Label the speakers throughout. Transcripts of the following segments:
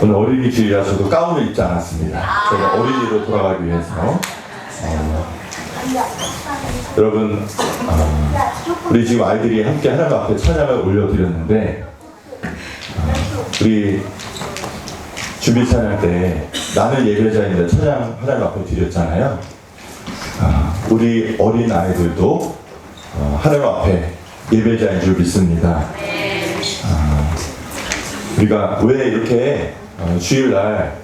Speaker 1: 오늘 어린이 주일이라서도 가운을 입지 않았습니다. 제가 어린이로 돌아가기 위해서. 여러분, 우리 지금 아이들이 함께 하나님 앞에 찬양을 올려드렸는데, 우리 준비 찬양 때 나는 예배자인데 찬양 하나님 앞에 드렸잖아요. 우리 어린 아이들도 하나님 앞에 예배자인 줄 믿습니다. 우리가 왜 이렇게 주일날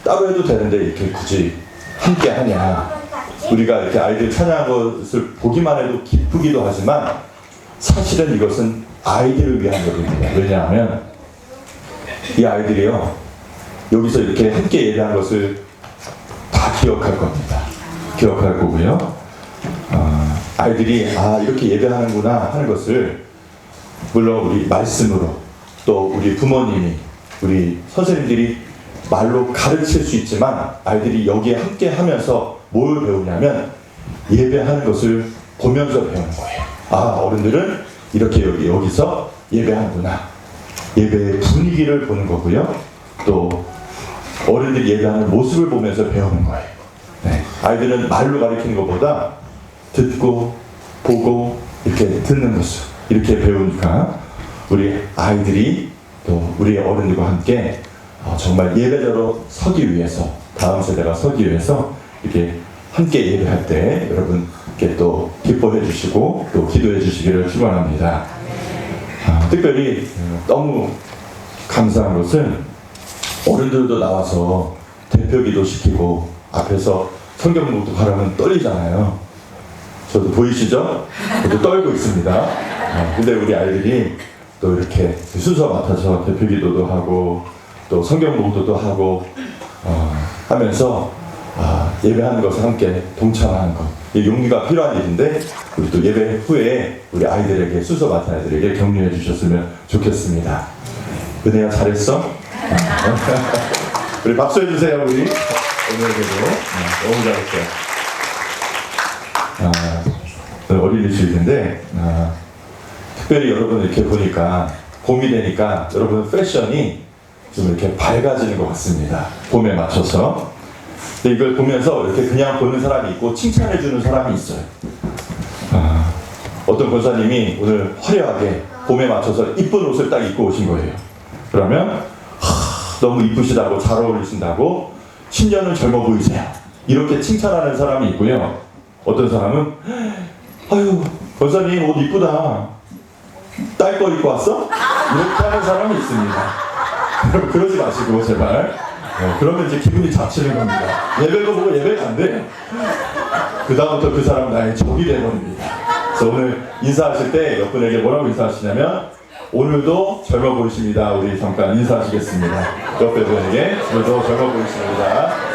Speaker 1: 따로 해도 되는데 이렇게 굳이 함께 하냐. 우리가 이렇게 아이들 찬양한 것을 보기만 해도 기쁘기도 하지만 사실은 이것은 아이들을 위한 것입니다. 왜냐하면 이 아이들이요, 여기서 이렇게 함께 예배한 것을 다 기억할 겁니다. 기억할 거고요. 아이들이 이렇게 예배하는구나 하는 것을 물론 우리 말씀으로 또 우리 부모님이 우리 선생님들이 말로 가르칠 수 있지만 아이들이 여기에 함께 하면서 뭘 배우냐면 예배하는 것을 보면서 배우는 거예요. 어른들은 이렇게 여기서 예배하는구나. 예배의 분위기를 보는 거고요. 또 어른들이 예배하는 모습을 보면서 배우는 거예요. 네. 아이들은 말로 가르치는 것보다 듣고 보고 이렇게 듣는 모습 이렇게 배우니까 우리 아이들이 또 우리 어른들과 함께 정말 예배자로 서기 위해서 다음 세대가 서기 위해서 이렇게 함께 예배할 때 여러분 이렇게 또 기뻐해 주시고 또 기도해 주시기를 축원합니다. 특별히 너무 감사한 것은 어른들도 나와서 대표 기도시키고 앞에서 성경 묵독하려면 떨리잖아요. 저도 보이시죠? 저도 떨고 있습니다. 근데 우리 아이들이 또 이렇게 순서 맡아서 대표 기도도 하고 또 성경 묵독도 하고 하면서 예배하는 것에 함께 동참하는 것, 이 용기가 필요한 일인데 우리 또 예배 후에 우리 아이들에게 순서 맡은 아이들에게 격려해 주셨으면 좋겠습니다. 은혜야 잘했어? 우리 박수 해주세요. 우리 오늘에게도 너무 잘했어요. 오늘 어린이 주일인데 특별히 여러분 이렇게 보니까 봄이 되니까 여러분 패션이 좀 이렇게 밝아지는 것 같습니다. 봄에 맞춰서. 근데 이걸 보면서 이렇게 그냥 보는 사람이 있고 칭찬해주는 사람이 있어요. 어떤 권사님이 오늘 화려하게 봄에 맞춰서 이쁜 옷을 딱 입고 오신 거예요. 그러면 너무 이쁘시다고 잘 어울리신다고 10년은 젊어 보이세요. 이렇게 칭찬하는 사람이 있고요. 어떤 사람은 아유 권사님 옷 이쁘다. 딸 거 입고 왔어? 이렇게 하는 사람이 있습니다. 여러분 그러지 마시고 제발. 그러면 이제 기분이 잡치는 겁니다. 예배가 보고 예배가 안 돼요. 그 다음부터 그 사람 나의 적이 되버립니다. 그래서 오늘 인사하실 때 옆 분에게 뭐라고 인사하시냐면 오늘도 젊어 보이십니다. 우리 잠깐 인사하시겠습니다. 옆에 분에게 오늘도 젊어 보이십니다.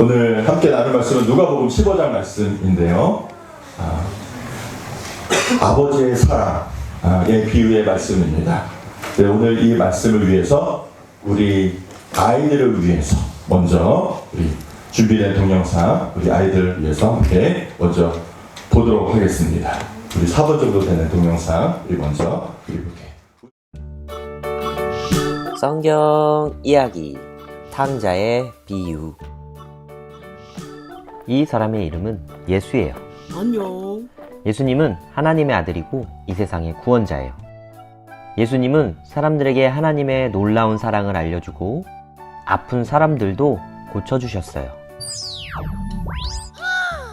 Speaker 1: 오늘 함께 나눌 말씀은 누가복음 15장 말씀인데요. 아버지의 사랑의 비유의 말씀입니다. 네, 오늘 이 말씀을 위해서 우리 아이들을 위해서 먼저 우리 준비된 동영상 우리 아이들을 위해서 함께 먼저 보도록 하겠습니다. 우리 4번 정도 되는 동영상 우리 먼저 볼게요.
Speaker 2: 성경 이야기 탕자의 비유. 이 사람의 이름은 예수예요.
Speaker 3: 안녕.
Speaker 2: 예수님은 하나님의 아들이고 이 세상의 구원자예요. 예수님은 사람들에게 하나님의 놀라운 사랑을 알려주고 아픈 사람들도 고쳐주셨어요.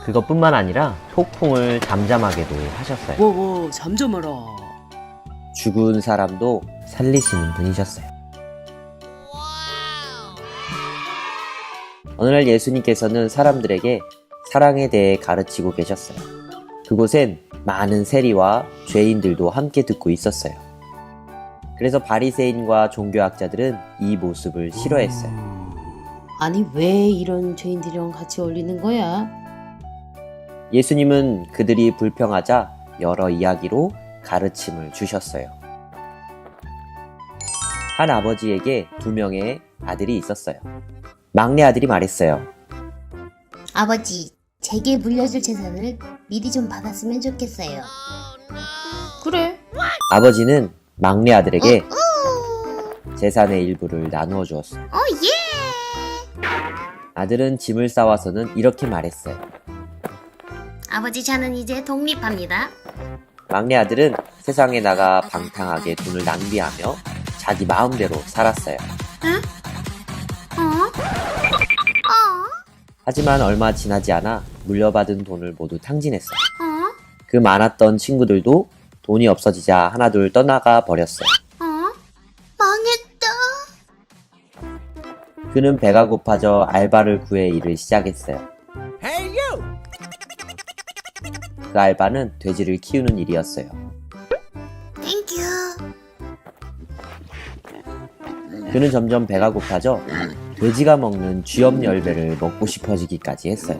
Speaker 2: 그것뿐만 아니라 폭풍을 잠잠하게도 하셨어요.
Speaker 3: 잠잠하라.
Speaker 2: 죽은 사람도 살리시는 분이셨어요. 오늘날 예수님께서는 사람들에게 사랑에 대해 가르치고 계셨어요. 그곳엔 많은 세리와 죄인들도 함께 듣고 있었어요. 그래서 바리새인과 종교학자들은 이 모습을 싫어했어요.
Speaker 3: 아니 왜 이런 죄인들이랑 같이 어울리는 거야?
Speaker 2: 예수님은 그들이 불평하자 여러 이야기로 가르침을 주셨어요. 한 아버지에게 2명의 아들이 있었어요. 막내 아들이 말했어요.
Speaker 4: 아버지,
Speaker 3: 제게 물려줄 재산을 미리 좀 받았으면 좋겠어요.
Speaker 4: 그래.
Speaker 2: 아버지는 막내 아들에게 재산의 일부를 나누어 주었어요.
Speaker 3: 예!
Speaker 2: 아들은 짐을 싸와서는 이렇게 말했어요.
Speaker 3: 아버지, 저는 이제 독립합니다.
Speaker 2: 막내 아들은 세상에 나가 방탕하게 돈을 낭비하며 자기 마음대로 살았어요. 하지만 얼마 지나지 않아 물려받은 돈을 모두 탕진했어요. 그 많았던 친구들도 돈이 없어지자 하나둘 떠나가 버렸어요.
Speaker 3: 망했다.
Speaker 2: 그는 배가 고파져 알바를 구해 일을 시작했어요. 그 알바는 돼지를 키우는 일이었어요.
Speaker 3: 땡큐.
Speaker 2: 그는 점점 배가 고파져 돼지가 먹는 쥐염 열매를 먹고 싶어지기까지 했어요.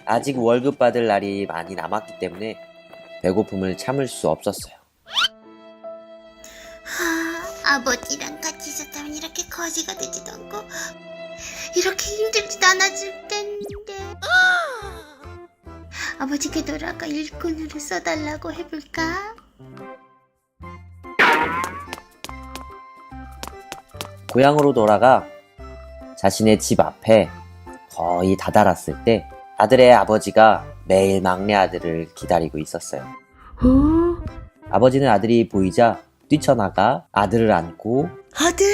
Speaker 2: 아직 월급 받을 날이 많이 남았기 때문에 배고픔을 참을 수 없었어요.
Speaker 3: 아버지랑 같이 있었다면 이렇게 거지가 되지도 않고 이렇게 힘들지도 않았을 텐데. 아버지께 돌아가 일꾼으로 써달라고 해볼까?
Speaker 2: 고향으로 돌아가 자신의 집 앞에 거의 다다랐을 때 아들의 아버지가 매일 막내 아들을 기다리고 있었어요. 아버지는 아들이 보이자 뛰쳐나가 아들을 안고
Speaker 3: 아들,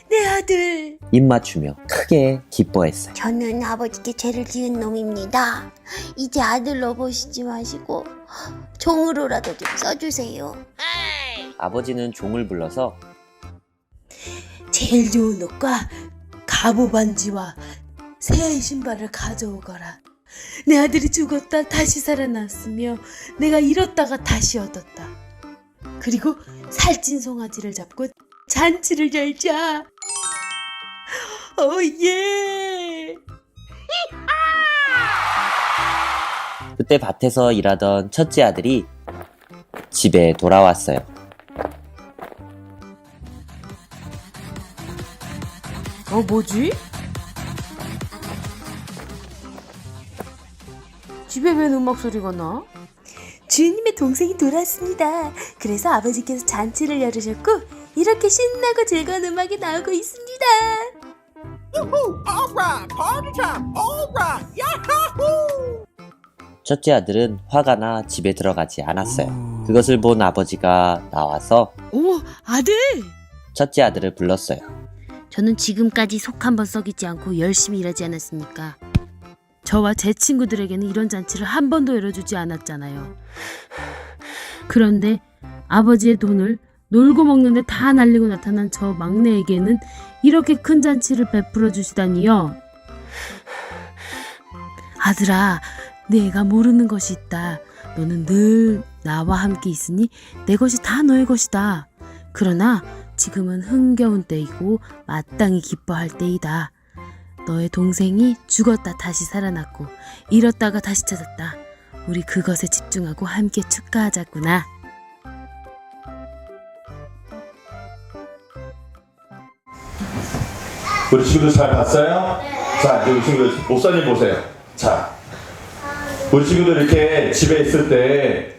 Speaker 3: 내 아들.
Speaker 2: 입 맞추며 크게 기뻐했어요.
Speaker 3: 저는 아버지께 죄를 지은 놈입니다. 이제 아들로 보시지 마시고 종으로라도 좀 써주세요.
Speaker 2: 아버지는 종을 불러서
Speaker 5: 제일 좋은 옷과 갑오 반지와 새 신발을 가져오거라. 내 아들이 죽었다 다시 살아났으며 내가 잃었다가 다시 얻었다. 그리고 살찐 송아지를 잡고 잔치를 열자. 예.
Speaker 2: 그때 밭에서 일하던 첫째 아들이 집에 돌아왔어요.
Speaker 5: 뭐지? 집에 웬 음악 소리가 나? 주인님의 동생이 돌아왔습니다. 그래서 아버지께서 잔치를 열으셨고 이렇게 신나고 즐거운 음악이 나오고 있습니다.
Speaker 2: 첫째 아들은 화가 나 집에 들어가지 않았어요. 그것을 본 아버지가 나와서
Speaker 5: 오, 아들!
Speaker 2: 첫째 아들을 불렀어요.
Speaker 3: 저는 지금까지 속 한 번 썩이지 않고 열심히 일하지 않았습니까?
Speaker 5: 저와 제 친구들에게는 이런 잔치를 한 번도 열어주지 않았잖아요. 그런데 아버지의 돈을 놀고 먹는데 다 날리고 나타난 저 막내에게는 이렇게 큰 잔치를 베풀어 주시다니요. 아들아, 내가 모르는 것이 있다. 너는 늘 나와 함께 있으니 내 것이 다 너의 것이다. 그러나 지금은 흥겨운 때이고 마땅히 기뻐할 때이다. 너의 동생이 죽었다 다시 살아났고 잃었다가 다시 찾았다. 우리 그것에 집중하고 함께 축하하자꾸나.
Speaker 1: 우리 친구들 잘 봤어요? 자, 이제 우리 친구들 목사님 보세요. 자, 우리 친구들 이렇게 집에 있을 때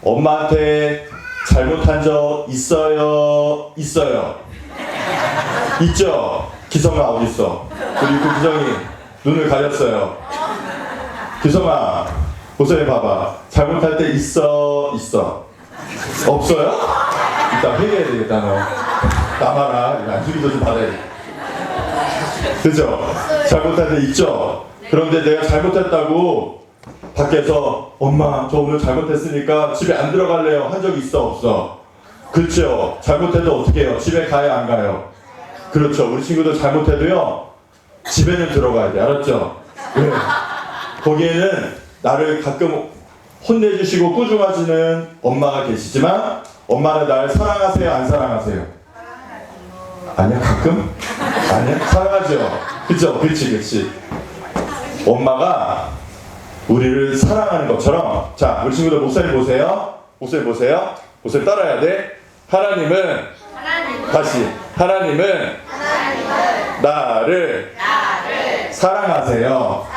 Speaker 1: 엄마한테 잘못한 적 있어요? 있어요? 있죠? 기성아 어디 있어? 우리 그 기성이 눈을 가렸어요. 기성아, 목사님 봐봐. 잘못할 때 있어? 있어? 없어요? 이따 회개해야 되겠다 너. 남아라. 안주기도 좀 받아야 돼. 그죠? 잘못할 때 있죠? 그런데 내가 잘못했다고 밖에서 엄마 저 오늘 잘못했으니까 집에 안 들어갈래요 한 적 있어 없어? 그렇죠? 잘못해도 어떻게 해요? 집에 가요 안 가요? 그렇죠. 우리 친구들 잘못해도요 집에는 들어가야 돼. 알았죠? 왜? 거기에는 나를 가끔 혼내주시고 꾸중하시는 엄마가 계시지만 엄마는 날 사랑하세요 안 사랑하세요? 아니야 가끔? 아니야? 사랑하죠? 그쵸? 그치 엄마가 우리를 사랑하는 것처럼 자 우리 친구들 목사님 보세요. 목사님 따라야 돼. 하나님은 다시 하나님은 나를 사랑하세요.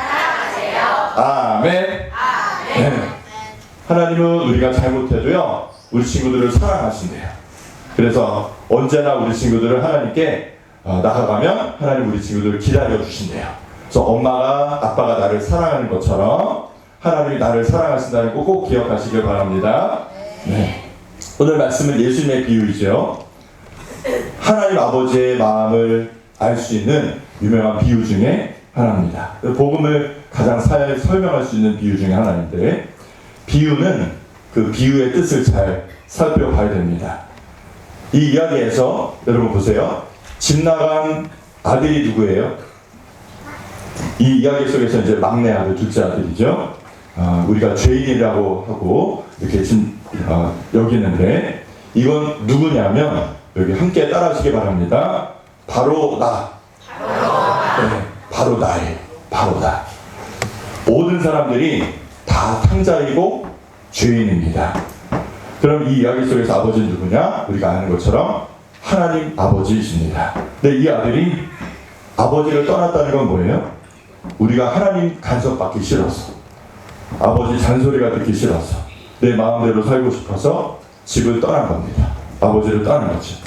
Speaker 1: 아멘. 네. 하나님은 우리가 잘못해도요, 우리 친구들을 사랑하신대요. 그래서 언제나 우리 친구들을 하나님께 나아가면 하나님 우리 친구들을 기다려 주신대요. 그래서 엄마가 아빠가 나를 사랑하는 것처럼 하나님이 나를 사랑하신다는 거 꼭 기억하시길 바랍니다. 네. 오늘 말씀은 예수님의 비유이죠. 하나님 아버지의 마음을 알 수 있는 유명한 비유 중에 하나입니다. 복음을 가장 잘 설명할 수 있는 비유 중에 하나인데, 비유는 그 비유의 뜻을 잘 살펴봐야 됩니다. 이 이야기에서 여러분 보세요. 집 나간 아들이 누구예요? 이 이야기 속에서 이제 막내 아들, 둘째 아들이죠. 우리가 죄인이라고 하고 이렇게 여기는데, 이건 누구냐면 여기 함께 따라하시기 바랍니다. 바로 나. 네, 바로 나예요. 바로 나. 모든 사람들이 다 탕자이고 죄인입니다. 그럼 이 이야기 속에서 아버지는 누구냐? 우리가 아는 것처럼 하나님 아버지이십니다. 근데 이 아들이 아버지를 떠났다는 건 뭐예요? 우리가 하나님 간섭받기 싫어서, 아버지 잔소리가 듣기 싫어서, 내 마음대로 살고 싶어서 집을 떠난 겁니다. 아버지를 떠난 거죠.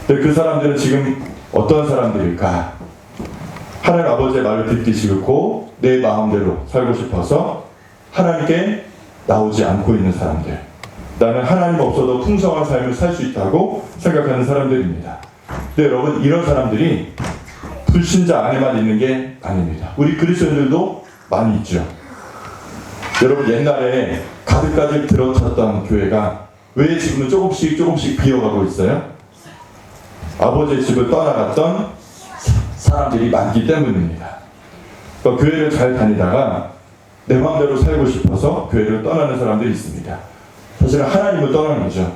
Speaker 1: 근데 그 사람들은 지금 어떤 사람들일까? 하나님 아버지의 말을 듣기 싫고 내 마음대로 살고 싶어서 하나님께 나오지 않고 있는 사람들, 나는 하나님 없어도 풍성한 삶을 살 수 있다고 생각하는 사람들입니다. 근데 여러분, 이런 사람들이 불신자 안에만 있는 게 아닙니다. 우리 그리스도인들도 많이 있죠. 여러분, 옛날에 가득가득 들어찼던 교회가 왜 지금은 조금씩 비어가고 있어요? 아버지의 집을 떠나갔던 사람들이 많기 때문입니다. 그러니까 교회를 잘 다니다가 내 마음대로 살고 싶어서 교회를 떠나는 사람들이 있습니다. 사실은 하나님을 떠나는 거죠.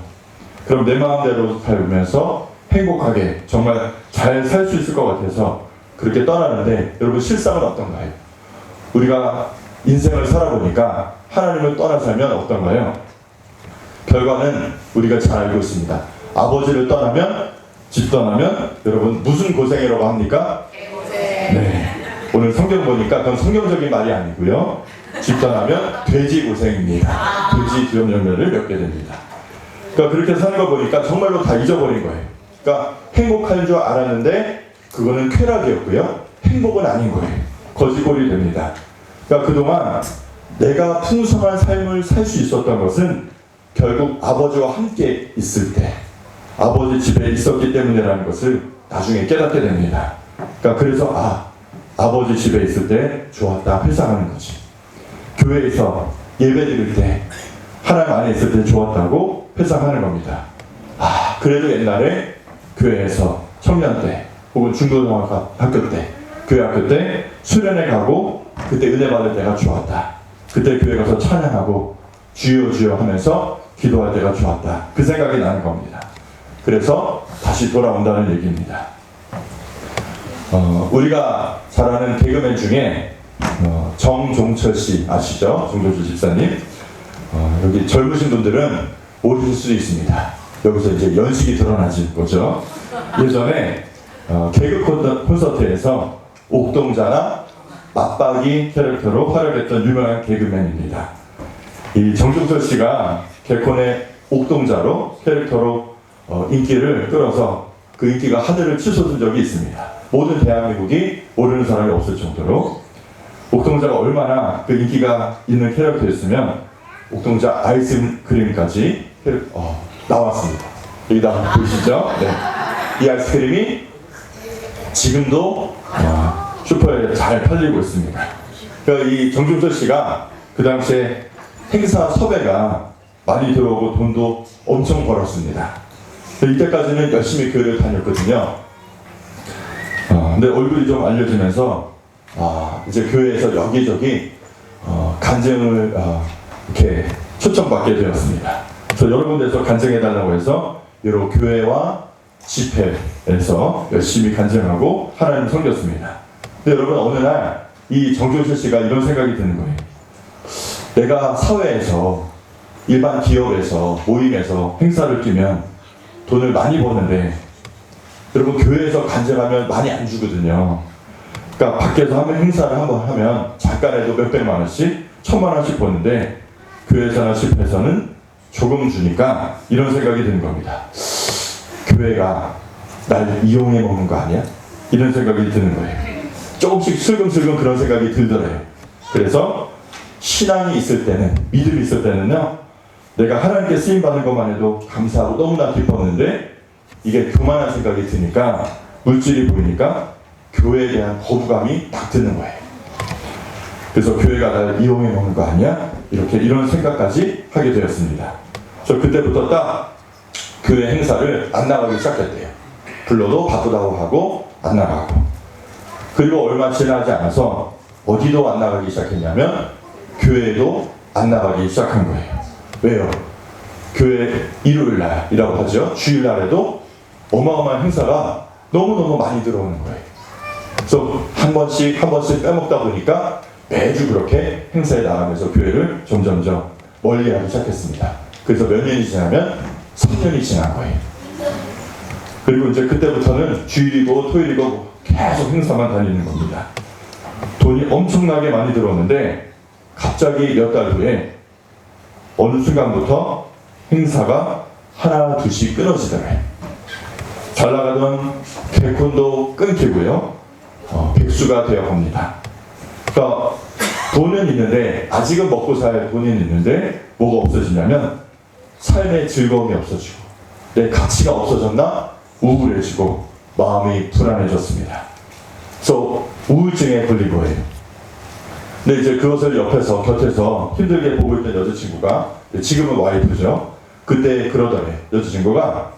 Speaker 1: 그럼 내 마음대로 살면서 행복하게 정말 잘 살 수 있을 것 같아서 그렇게 떠나는데, 여러분 실상은 어떤가요? 우리가 인생을 살아보니까 하나님을 떠나 살면 어떤가요? 결과는 우리가 잘 알고 있습니다. 아버지를 떠나면, 집 떠나면 여러분 무슨 고생이라고 합니까? 네. 오늘 성경 보니까 그건 성경적인 말이 아니고요. 집 떠나면 돼지 고생입니다. 돼지 두염 열매를 맺게 됩니다. 그러니까 그렇게 사는 거 보니까 정말로 다 잊어버린 거예요. 그러니까 행복할 줄 알았는데 그거는 쾌락이었고요. 행복은 아닌 거예요. 거지꼴이 됩니다. 그러니까 그동안 내가 풍성한 삶을 살 수 있었던 것은 결국 아버지와 함께 있을 때, 아버지 집에 있었기 때문이라는 것을 나중에 깨닫게 됩니다. 그러니까 그래서 아버지 집에 있을 때 좋았다 회상하는 거지. 교회에서 예배 드릴 때, 하나님 안에 있을 때 좋았다고 회상하는 겁니다. 그래도 옛날에 교회에서 청년 때 혹은 중고등학교 때, 교회 학교 때 수련회 가고 그때 은혜 받을 때가 좋았다. 그때 교회 가서 찬양하고 주여 주여 하면서 기도할 때가 좋았다. 그 생각이 나는 겁니다. 그래서 다시 돌아온다는 얘기입니다. 우리가 잘 아는 개그맨 중에 정종철 씨 아시죠? 정종철 집사님. 여기 젊으신 분들은 모르실 수도 있습니다. 여기서 이제 연식이 드러나진 거죠. 예전에 개그 콘서트에서 옥동자나 맞박이 캐릭터로 활약했던 유명한 개그맨입니다. 이 정종철 씨가 개콘의 옥동자로 캐릭터로 인기를 끌어서 그 인기가 하늘을 치솟은 적이 있습니다. 모든 대한민국이 모르는 사람이 없을 정도로. 옥동자가 얼마나 그 인기가 있는 캐릭터였으면 옥동자 아이스크림까지 나왔습니다. 여기다 보이시죠? 네. 이 아이스크림이 지금도 슈퍼에 잘 팔리고 있습니다. 그러니까 이 정종철 씨가 그 당시에 행사 섭외가 많이 들어오고 돈도 엄청 벌었습니다. 이때까지는 열심히 교회를 다녔거든요. 근데 얼굴이 좀 알려지면서 이제 교회에서 여기저기 간증을 이렇게 초청받게 되었습니다. 그래서 여러 군데서 간증해달라고 해서 여러 교회와 집회에서 열심히 간증하고 하나님을 섬겼습니다. 근데 여러분, 어느 날 이 정종철 씨가 이런 생각이 드는 거예요. 내가 사회에서, 일반 기업에서, 모임에서 행사를 뛰면 돈을 많이 버는데 여러분 교회에서 간증하면 많이 안 주거든요. 그러니까 밖에서 하면 행사를 한번 하면 잠깐에도 몇백만 원씩, 1000만 원씩 버는데 교회에서나 집회에서는 조금 주니까 이런 생각이 드는 겁니다. 교회가 날 이용해 먹는 거 아니야? 이런 생각이 드는 거예요. 조금씩 슬금슬금 그런 생각이 들더래요. 그래서 신앙이 있을 때는, 믿음이 있을 때는요, 내가 하나님께 쓰임 받는 것만 해도 감사하고 너무나 기뻤는데 이게 교만한 생각이 드니까, 물질이 보이니까 교회에 대한 거부감이 딱 드는 거예요. 그래서 교회가 날 이용해 먹는 거 아니야? 이런 생각까지 하게 되었습니다. 그래서 그때부터 딱 교회 행사를 안 나가기 시작했대요. 불러도 바쁘다고 하고 안 나가고. 그리고 얼마 지나지 않아서 어디도 안 나가기 시작했냐면 교회에도 안 나가기 시작한 거예요. 왜요? 교회 일요일날이라고 하죠. 주일날에도 어마어마한 행사가 너무너무 많이 들어오는 거예요. 그래서 한 번씩 빼먹다 보니까 매주 그렇게 행사에 나가면서 교회를 점점점 멀리하기 시작했습니다. 그래서 몇 년이 지나면 3년이 지난 거예요. 그리고 이제 그때부터는 주일이고 토요일이고 계속 행사만 다니는 겁니다. 돈이 엄청나게 많이 들어오는데 갑자기 몇 달 후에 어느 순간부터 행사가 하나 둘씩 끊어지더래요. 잘 나가던 개콘도 끊기고요. 백수가 되어갑니다. 그러니까 돈은 있는데, 아직은 먹고 살 돈은 있는데 뭐가 없어지냐면 삶의 즐거움이 없어지고 내 가치가 없어졌나 우울해지고 마음이 불안해졌습니다. 그래서 우울증에 걸린 거예요. 근데 이제 그것을 곁에서 힘들게 보고 있던 여자친구가, 지금은 와이프죠. 그때 그러더래. 여자친구가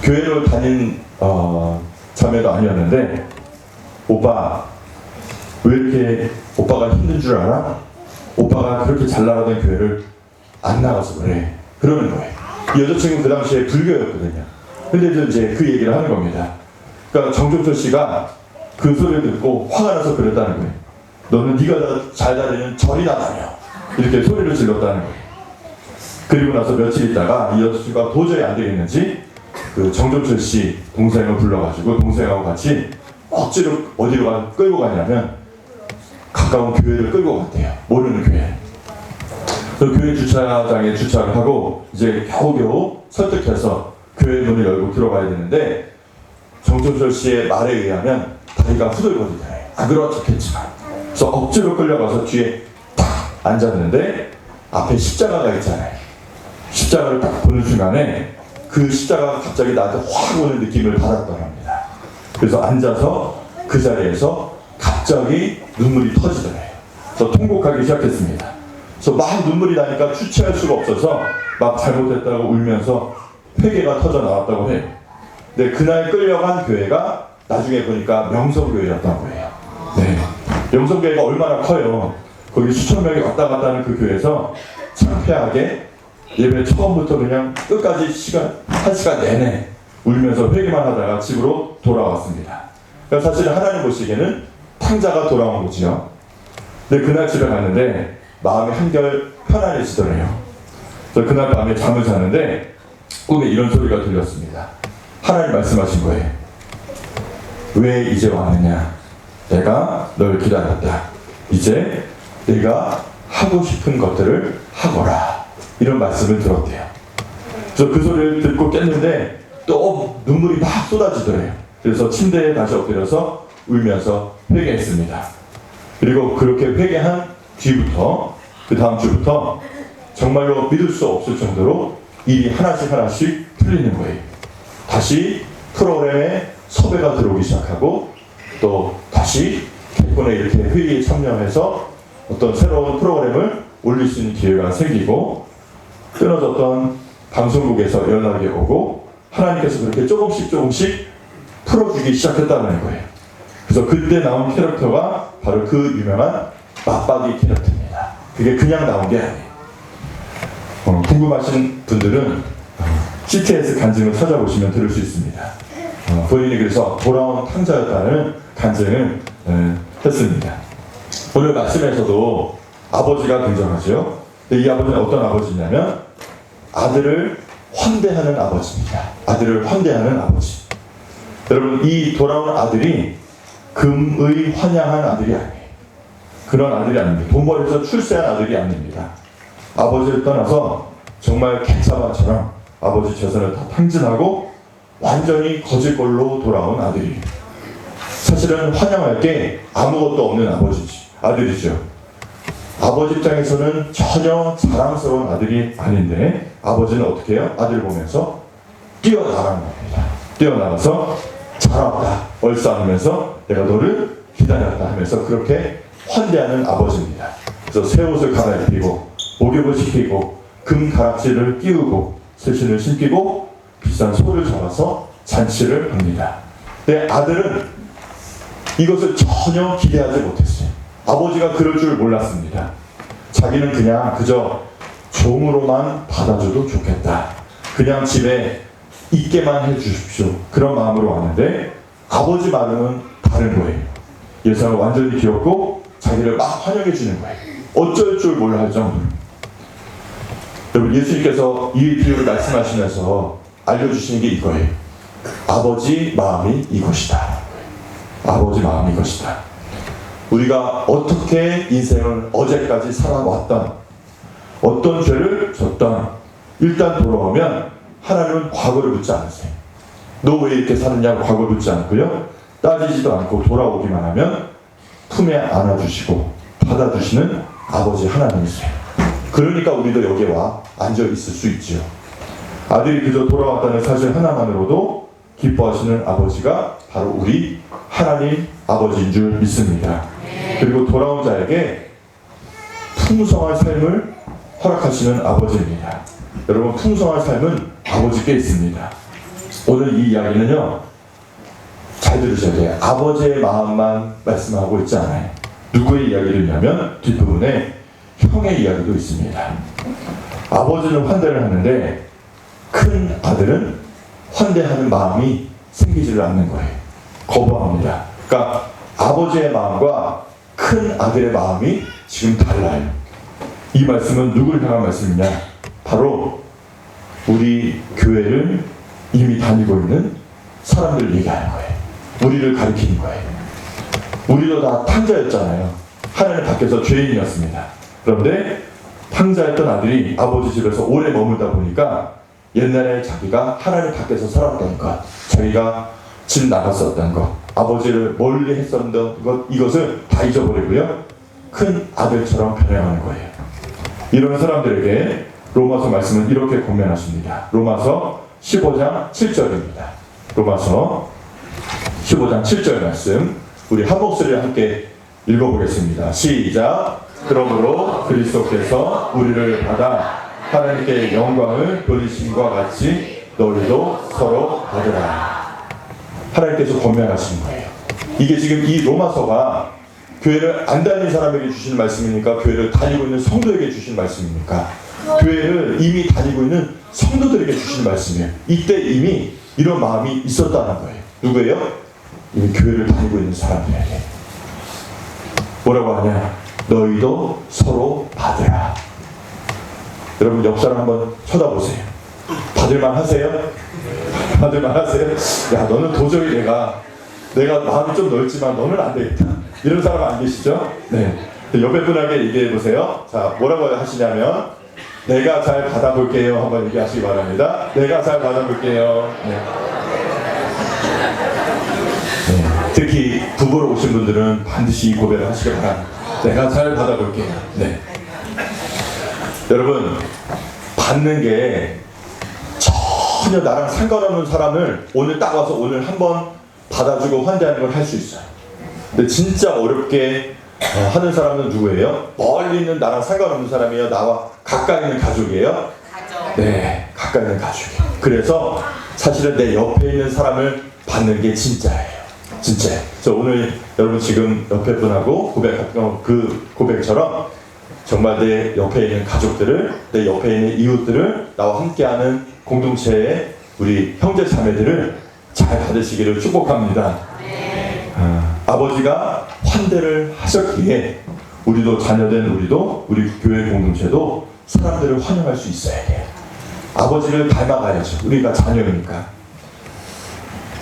Speaker 1: 교회를 다닌 자매도 아니었는데, 오빠 왜 이렇게 오빠가 힘든 줄 알아? 오빠가 그렇게 잘 나가던 교회를 안 나가서 그래. 그러는 거예요. 이 여자친구 그 당시에 불교였거든요. 근데 이제 그 얘기를 하는 겁니다. 그러니까 정종철 씨가 그 소리를 듣고 화가 나서 그랬다는 거예요. 너는 네가 잘 다니는 절이나 다녀. 이렇게 소리를 질렀다는 거예요. 그리고 나서 며칠 있다가 이 여자친구가 도저히 안 되겠는지 그 정종철 씨 동생을 불러가지고 동생하고 같이 억지로 어디로 끌고 가냐면 가까운 교회를 끌고 갔대요. 모르는 교회. 그 교회 주차장에 주차를 하고 이제 겨우겨우 설득해서 교회 문을 열고 들어가야 되는데, 정종철 씨의 말에 의하면 다리가 후들거리더래요. 안 그렇겠지만. 그래서 억지로 끌려가서 뒤에 딱 앉았는데 앞에 십자가가 있잖아요. 십자가를 딱 보는 순간에 그 십자가가 갑자기 나한테 확 오는 느낌을 받았더랍니다. 그래서 앉아서 그 자리에서 갑자기 눈물이 터지더래요. 그래서 통곡하기 시작했습니다. 그래서 막 눈물이 나니까 주체할 수가 없어서 막 잘못했다고 울면서 회개가 터져 나왔다고 해요. 근데 그날 끌려간 교회가 나중에 보니까 명성교회였던 거예요. 네. 명성교회가 얼마나 커요. 거기 수천 명이 왔다 갔다 하는 그 교회에서 창피하게 예배 처음부터 그냥 끝까지 한 시간 내내 울면서 회개만 하다가 집으로 돌아왔습니다. 그러니까 사실 하나님 보시기에는 탕자가 돌아온 거지요. 근데 그날 집에 갔는데 마음이 한결 편안해지더래요. 그래서 그날 밤에 잠을 자는데 꿈에 이런 소리가 들렸습니다. 하나님 말씀하신 거예요. 왜 이제 왔느냐? 내가 널 기다렸다. 이제 내가 하고 싶은 것들을 하거라. 이런 말씀을 들었대요. 그래서 그 소리를 듣고 깼는데 또 눈물이 막 쏟아지더래요. 그래서 침대에 다시 엎드려서 울면서 회개했습니다. 그리고 그렇게 회개한 뒤부터, 그 다음 주부터 정말로 믿을 수 없을 정도로 일이 하나씩 틀리는 거예요. 다시 프로그램에 섭외가 들어오기 시작하고, 또 다시 개콘에 이렇게 회의에 참여해서 어떤 새로운 프로그램을 올릴 수 있는 기회가 생기고, 끊어졌던 방송국에서 연락이 오고, 하나님께서 그렇게 조금씩 풀어주기 시작했다는 거예요. 그래서 그때 나온 캐릭터가 바로 그 유명한 맞박이 캐릭터입니다. 그게 그냥 나온 게 아니에요. 궁금하신 분들은 CTS 간증을 찾아보시면 들을 수 있습니다. 본인이 그래서 돌아온 탕자였다는 간증을 했습니다. 오늘 말씀에서도 아버지가 등장하죠. 이 아버지는 어떤 아버지냐면 아들을 환대하는 아버지입니다. 아들을 환대하는 아버지. 여러분, 이 돌아온 아들이 금의 환영한 아들이 아니에요. 그런 아들이 아닙니다. 돈 벌어서 출세한 아들이 아닙니다. 아버지를 떠나서 정말 개차반처럼 아버지 재산을 다 탕진하고 완전히 거짓골로 돌아온 아들이에요. 사실은 환영할 게 아무것도 없는 아들이죠. 아버지 입장에서는 전혀 자랑스러운 아들이 아닌데 아버지는 어떻게 해요? 아들을 보면서 뛰어나간 겁니다. 뛰어나가서 잘 왔다 얼싸안으면서 내가 너를 기다렸다 하면서 그렇게 환대하는 아버지입니다. 그래서 새 옷을 갈아입히고 목욕을 시키고 금 가락지를 끼우고 새 신을 신기고 비싼 소를 잡아서 잔치를 합니다. 근데 아들은 이것을 전혀 기대하지 못했어요. 아버지가 그럴 줄 몰랐습니다. 자기는 그냥 그저 종으로만 받아줘도 좋겠다. 그냥 집에 있게만 해주십시오. 그런 마음으로 왔는데 아버지 말은 다른 거예요. 예수가 완전히 귀엽고 자기를 막 환영해 주는 거예요. 어쩔 줄 몰라 할 정도로. 여러분, 예수님께서 이 비유를 말씀하시면서 알려주시는 게 이거예요. 아버지 마음이 이것이다. 아버지 마음이 이것이다. 우리가 어떻게 인생을 어제까지 살아왔던 어떤 죄를 졌던 일단 돌아오면 하나님은 과거를 묻지 않으세요. 너 왜 이렇게 사느냐고 과거를 묻지 않고요. 따지지도 않고 돌아오기만 하면 품에 안아주시고 받아주시는 아버지 하나님이세요. 그러니까 우리도 여기에 와 앉아 있을 수 있지요. 아들이 그저 돌아왔다는 사실 하나만으로도 기뻐하시는 아버지가 바로 우리 하나님 아버지인 줄 믿습니다. 그리고 돌아온 자에게 풍성한 삶을 허락하시는 아버지입니다. 여러분, 풍성한 삶은 아버지께 있습니다. 오늘 이 이야기는요, 잘 들으셔야 돼요. 아버지의 마음만 말씀하고 있지 않아요. 누구의 이야기를 하냐면 뒷부분에 형의 이야기도 있습니다. 아버지는 환대를 하는데 큰 아들은 환대하는 마음이 생기지를 않는 거예요. 거부합니다. 그러니까 아버지의 마음과 큰 아들의 마음이 지금 달라요. 이 말씀은 누구를 향한 말씀이냐? 바로 우리 교회를 이미 다니고 있는 사람들 얘기하는 거예요. 우리를 가리키는 거예요. 우리도 다 탕자였잖아요. 하나님 밖에서 죄인이었습니다. 그런데 탕자였던 아들이 아버지 집에서 오래 머물다 보니까 옛날에 자기가 하나님 밖에서 살았던 것, 자기가 집 나갔었던 것, 아버지를 멀리 했었던 것, 이것을 다 잊어버리고요. 큰 아들처럼 변해가는 거예요. 이런 사람들에게 로마서 말씀은 이렇게 권면하십니다. 로마서 15장 7절입니다. 로마서 15장 7절 말씀, 우리 한 목소리를 함께 읽어보겠습니다. 시작. 그러므로 그리스도께서 우리를 받아 하나님께 영광을 돌리심과 같이 너희도 서로 받으라. 하나님께서 권면하시는 거예요. 이게 지금 이 로마서가 교회를 안 다니는 사람에게 주시는 말씀입니까? 교회를 다니고 있는 성도에게 주시는 말씀입니까? 교회를 이미 다니고 있는 성도들에게 주시는 말씀이에요. 이때 이미 이런 마음이 있었다는 거예요. 누구예요? 이미 교회를 다니고 있는 사람들에게. 뭐라고 하냐? 너희도 서로 받으라. 여러분, 옆 사람 한번 쳐다보세요. 받을만 하세요? 받을만 하세요? 야, 너는 도저히 내가 마음이 좀 넓지만 너는 안 되겠다. 이런 사람 안 계시죠? 네. 옆에 분에게 얘기해 보세요. 자, 뭐라고 하시냐면, 내가 잘 받아볼게요. 한번 얘기하시기 바랍니다. 내가 잘 받아볼게요. 네. 네. 특히 부부로 오신 분들은 반드시 이 고백을 하시기 바랍니다. 내가 잘 받아볼게요. 네. 여러분, 받는 게 전혀 나랑 상관없는 사람을 오늘 딱 와서 오늘 한번 받아주고 환대하는 걸 할 수 있어요. 근데 진짜 어렵게 하는 사람은 누구예요? 멀리 있는 나랑 상관없는 사람이에요? 나와 가까이 있는 가족이에요? 가족. 네, 가까이 있는 가족이에요. 그래서 사실은 내 옆에 있는 사람을 받는 게 진짜예요. 진짜예요. 그래서 오늘 여러분 지금 옆에 분하고 고백했던 그 고백처럼 정말 내 옆에 있는 가족들을, 내 옆에 있는 이웃들을, 나와 함께하는 공동체의 우리 형제 자매들을 잘 받으시기를 축복합니다. 아버지가 환대를 하셨기에 우리도 자녀된 우리도, 우리 교회 공동체도 사람들을 환영할 수 있어야 돼요. 아버지를 닮아가야죠. 우리가 자녀니까.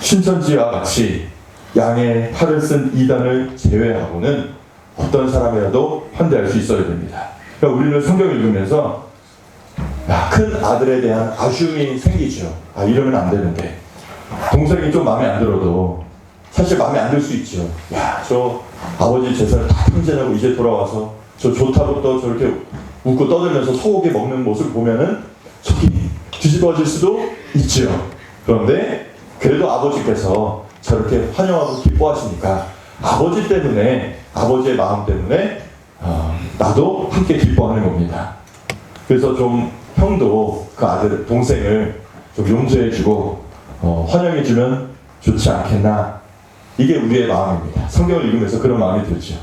Speaker 1: 신천지와 같이 양의 팔을 쓴 이단을 제외하고는 어떤 사람이라도 환대할 수 있어야 됩니다. 그러니까 우리는 성경을 읽으면서 큰 아들에 대한 아쉬움이 생기죠. 이러면 안 되는데. 동생이 좀 마음에 안 들어도 사실 마음에 안 들 수 있죠. 저 아버지 재산을 다 탕진하고 이제 돌아와서 저 좋다고 또 저렇게 웃고 떠들면서 소고기 먹는 모습을 보면은 속이 뒤집어질 수도 있죠. 그런데 그래도 아버지께서 저렇게 환영하고 기뻐하시니까 아버지 때문에, 아버지의 마음 때문에 나도 함께 기뻐하는 겁니다. 그래서 좀 형도 그 아들, 동생을 좀 용서해주고 환영해주면 좋지 않겠나. 이게 우리의 마음입니다. 성경을 읽으면서 그런 마음이 들죠.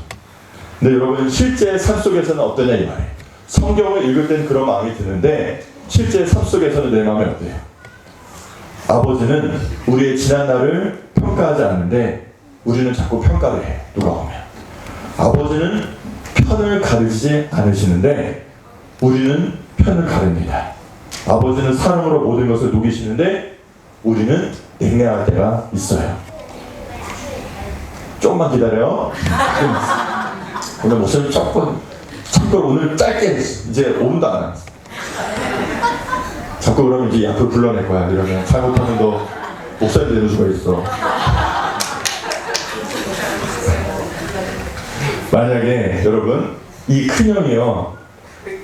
Speaker 1: 근데 여러분, 실제 삶 속에서는 어떠냐 이 말이에요. 성경을 읽을 땐 그런 마음이 드는데 실제 삶 속에서는 내 마음이 어때요? 아버지는 우리의 지난 날을 평가하지 않는데 우리는 자꾸 평가를 해요. 누가 오면. 아버지는 편을 가르치지 않으시는데 우리는 편을 가릅니다. 아버지는 사랑으로 모든 것을 녹이시는데 우리는 냉랭할 때가 있어요. 조금만 기다려요. 오늘 목소리 조금 참고로 오늘 짧게 했어. 이제 5분도 안 남았어. 자꾸 그러면 이제 앞으로 불러낼 거야. 이러면 잘못하면 너 목사님 되는 수가 있어. 만약에 여러분 이 큰형이요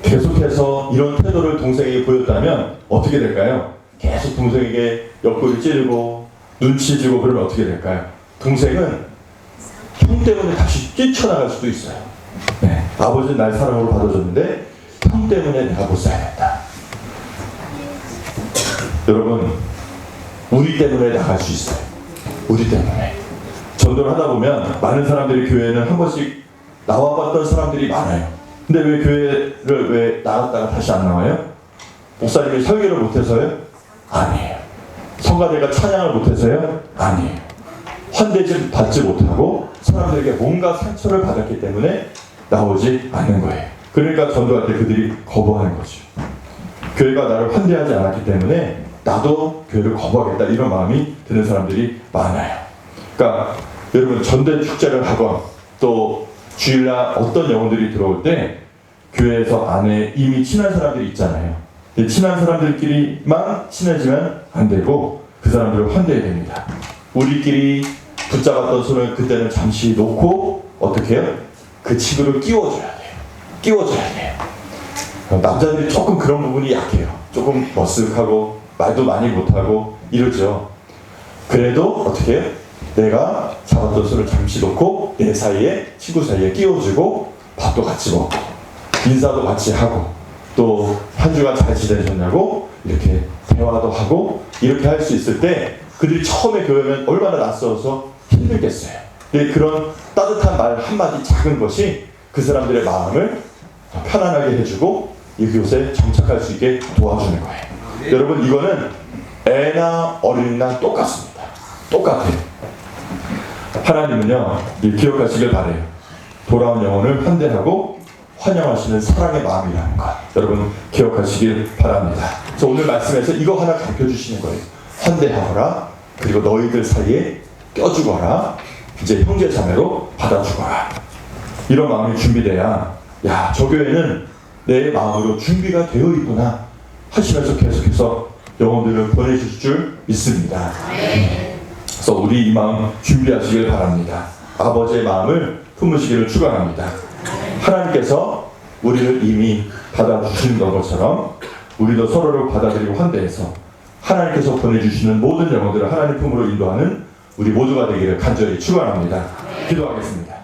Speaker 1: 계속해서 이런 태도를 동생에게 보였다면 어떻게 될까요? 계속 동생에게 옆구리 찌르고 눈치 주고 그러면 어떻게 될까요? 동생은 형 때문에 다시 뛰쳐나갈 수도 있어요. 네. 아버지는 날 사랑으로 받아줬는데 형 때문에 내가 못 살겠다. 여러분, 우리 때문에 나갈 수 있어요. 우리 때문에. 전도를 하다 보면 많은 사람들이 교회는 한 번씩 나와봤던 사람들이 많아요. 근데 왜 교회를 왜 나갔다가 다시 안 나와요? 목사님이 설교를 못해서요? 아니에요. 성가대가 찬양을 못해서요? 아니에요. 환대지 받지 못하고 사람들에게 뭔가 상처를 받았기 때문에 나오지 않는 거예요. 그러니까 전도할 때 그들이 거부하는 거죠. 교회가 나를 환대하지 않았기 때문에 나도 교회를 거부하겠다 이런 마음이 드는 사람들이 많아요. 그러니까 여러분 전대 축제를 하건 또 주일날 어떤 영혼들이 들어올 때 교회에서 안에 이미 친한 사람들이 있잖아요. 친한 사람들끼리만 친해지면 안 되고 그 사람들을 환대해야 됩니다. 우리끼리 붙잡았던 손을 그때는 잠시 놓고 어떻게 해요? 그 친구를 끼워줘야 돼요. 끼워줘야 돼요. 남자들이 조금 그런 부분이 약해요. 조금 머쓱하고 말도 많이 못하고 이러죠. 그래도 어떻게 해요? 내가 잡았던 손을 잠시 놓고 내 사이에 친구 사이에 끼워주고 밥도 같이 먹고 인사도 같이 하고 또 한 주간 잘 지내셨냐고 이렇게 대화도 하고 이렇게 할 수 있을 때 그들이 처음에 교회면 얼마나 낯설어서 힘들겠어요. 근데 그런 따뜻한 말 한마디 작은 것이 그 사람들의 마음을 편안하게 해주고 이곳에 정착할 수 있게 도와주는 거예요. 여러분 이거는 애나 어린이나 똑같습니다. 똑같아요. 하나님은요 기억하시길 바래요. 돌아온 영혼을 환대하고 환영하시는 사랑의 마음이라는 것 여러분 기억하시길 바랍니다. 그래서 오늘 말씀에서 이거 하나 가르쳐 주시는 거예요. 환대하거라 그리고 너희들 사이에 껴주거라 이제 형제 자매로 받아주거라 이런 마음이 준비돼야 야 저 교회는 내 마음으로 준비가 되어 있구나 하시면서 계속해서 영혼들을 보내주실 줄 믿습니다. 그래서 우리 이 마음 준비하시길 바랍니다. 아버지의 마음을 품으시기를 축원합니다. 하나님께서 우리를 이미 받아주신 것처럼 우리도 서로를 받아들이고 환대해서 하나님께서 보내주시는 모든 영혼들을 하나님 품으로 인도하는 우리 모두가 되기를 간절히 축원합니다. 기도하겠습니다.